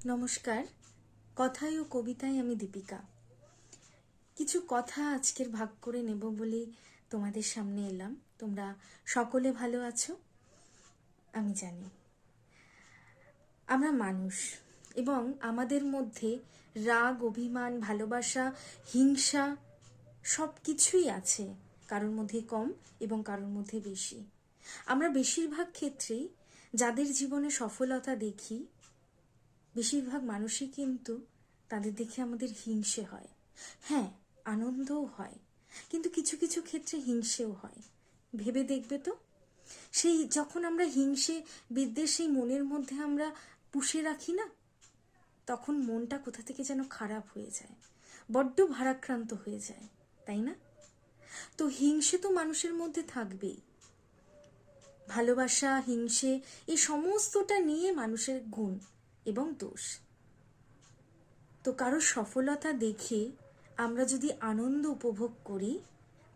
নমস্কার। কথায় ও কবিতায় আমি দীপিকা। কিছু কথা আজকের ভাগ করে নেব বলে তোমাদের সামনে এলাম। তোমরা সকলে ভালো আছো আমি জানি। আমরা মানুষ এবং আমাদের মধ্যে রাগ, অভিমান, ভালোবাসা, হিংসা সব কিছুই আছে, কারোর মধ্যে কম এবং কারোর মধ্যে বেশি। আমরা বেশিরভাগ ক্ষেত্রেই যাদের জীবনে সফলতা দেখি, বেশিরভাগ মানুষই কিন্তু তাদের দেখে আমাদের হিংসে হয়। হ্যাঁ, আনন্দও হয়, কিন্তু কিছু কিছু ক্ষেত্রে হিংসেও হয়। ভেবে দেখবে তো, সেই যখন আমরা হিংসে বিদ্বেষ সেই মনের মধ্যে আমরা পুষে রাখি না, তখন মনটা কোথা থেকে যেন খারাপ হয়ে যায়, বড্ড ভারাক্রান্ত হয়ে যায়, তাই না? তো হিংসে তো মানুষের মধ্যে থাকবেই। ভালোবাসা, হিংসে এই সমস্তটা নিয়ে মানুষের গুণ এবং দোষ। তো কারো সফলতা দেখে আমরা যদি আনন্দ উপভোগ করি,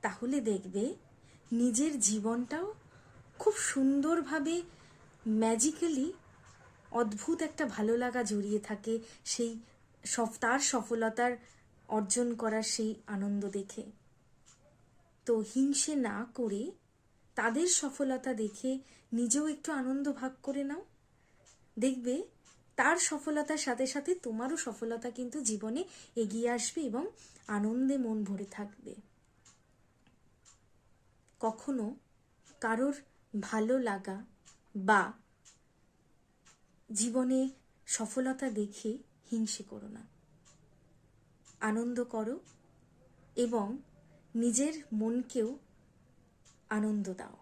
তাহলে দেখবে নিজের জীবনটাও খুব সুন্দরভাবে ম্যাজিক্যালি অদ্ভুত একটা ভালো লাগা জড়িয়ে থাকে সেই তার সফলতার অর্জন করার সেই আনন্দ দেখে। তো হিংসে না করে তাদের সফলতা দেখে নিজেও একটু আনন্দ ভাগ করে নাও। দেখবে তার সফলতার সাথে সাথে তোমারও সফলতা কিন্তু জীবনে এগিয়ে আসবে এবং আনন্দে মন ভরে থাকবে। কখনো কারোর ভালো লাগা বা জীবনে সফলতা দেখে হিংসে করো না, আনন্দ করো এবং নিজের মনকেও আনন্দ দাও।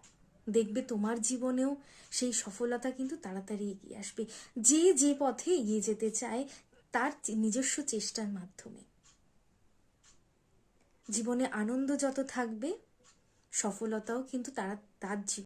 দেখবে তোমার জীবনেও সেই সফলতা কিন্তু তাড়াতাড়ি এগিয়ে আসবে। যে যে পথে এগিয়ে যেতে চায় তার নিজস্ব চেষ্টার মাধ্যমে। জীবনে আনন্দ যত থাকবে, সফলতাও কিন্তু তার জীবনে